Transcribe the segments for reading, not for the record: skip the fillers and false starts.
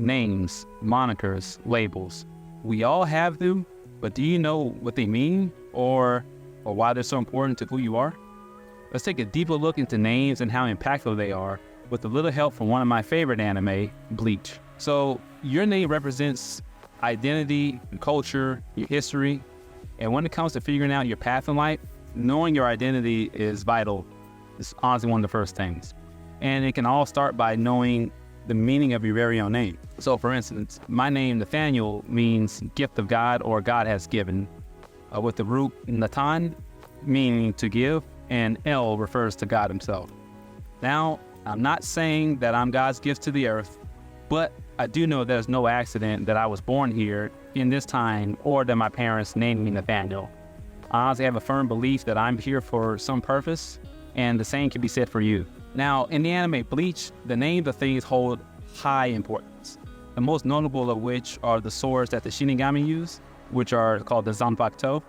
names, monikers, labels. We all have them, but do you know what they mean or why they're so important to who you are? Let's take a deeper look into names and how impactful they are with a little help from one of my favorite anime, Bleach. So your name represents identity, culture, your history, and when it comes to figuring out your path in life, knowing your identity is vital. It's honestly one of the first things. And it can all start by knowing the meaning of your very own name. So for instance, my name, Nathaniel, means gift of God or God has given, with the root Natan, meaning to give, and El refers to God himself. Now, I'm not saying that I'm God's gift to the earth, but I do know there's no accident that I was born here in this time or that my parents named me Nathaniel. I honestly have a firm belief that I'm here for some purpose, and the same can be said for you. Now, in the anime Bleach, the names of things hold high importance, the most notable of which are the swords that the Shinigami use, which are called the Zanpakuto,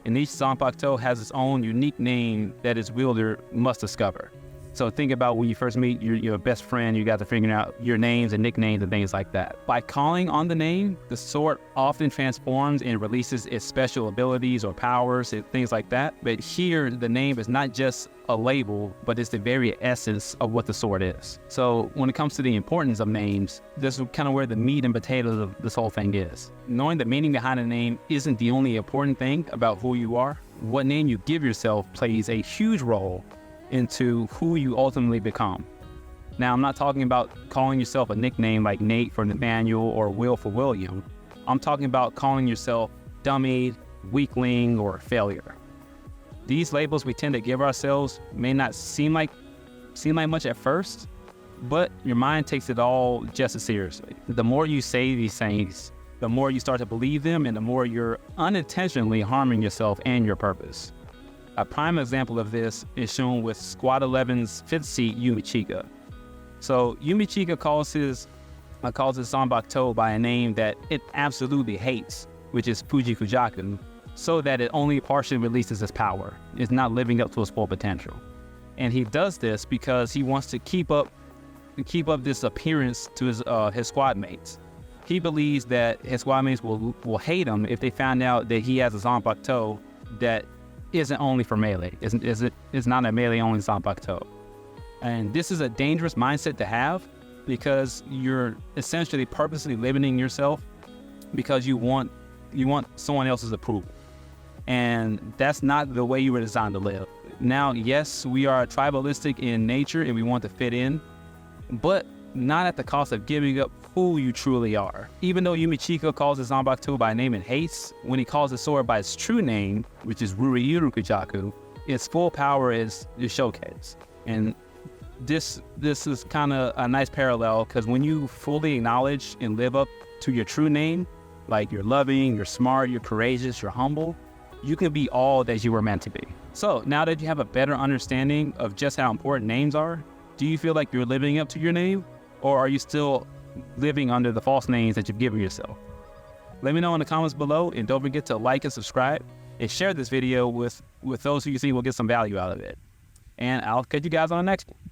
and each Zanpakuto has its own unique name that its wielder must discover. So think about when you first meet your best friend, you got to figure out your names and nicknames and things like that. By calling on the name, the sword often transforms and releases its special abilities or powers and things like that. But here, the name is not just a label, but it's the very essence of what the sword is. So when it comes to the importance of names, this is kind of where the meat and potatoes of this whole thing is. Knowing the meaning behind a name isn't the only important thing about who you are. What name you give yourself plays a huge role into who you ultimately become. Now, I'm not talking about calling yourself a nickname like Nate for Nathaniel or Will for William. I'm talking about calling yourself dummy, weakling, or failure. These labels we tend to give ourselves may not seem like much at first, but your mind takes it all just as seriously. The more you say these things, the more you start to believe them, and the more you're unintentionally harming yourself and your purpose. A prime example of this is shown with Squad 11's fifth seat, Yumichika. So Yumichika calls his Zanpakuto by a name that it absolutely hates, which is Fujaku, so that it only partially releases its power. It's not living up to its full potential. And he does this because he wants to keep up this appearance to his squad mates. He believes that his squad mates will hate him if they find out that he has a Zanpakuto that isn't only for melee. It's not a melee only Zanpakuto. And this is a dangerous mindset to have because you're essentially purposely limiting yourself because you want someone else's approval. And that's not the way you were designed to live. Now, yes, we are tribalistic in nature and we want to fit in, but not at the cost of giving up who you truly are. Even though Yumichika calls his Zanpakuto by name and hates, when he calls the sword by its true name, which is Ruriurukujaku, its full power is showcased. And this is kind of a nice parallel because when you fully acknowledge and live up to your true name, like you're loving, you're smart, you're courageous, you're humble, you can be all that you were meant to be. So now that you have a better understanding of just how important names are, do you feel like you're living up to your name? Or are you still living under the false names that you've given yourself? Let me know in the comments below, and don't forget to like and subscribe and share this video with those who you think will get some value out of it. And I'll catch you guys on the next one.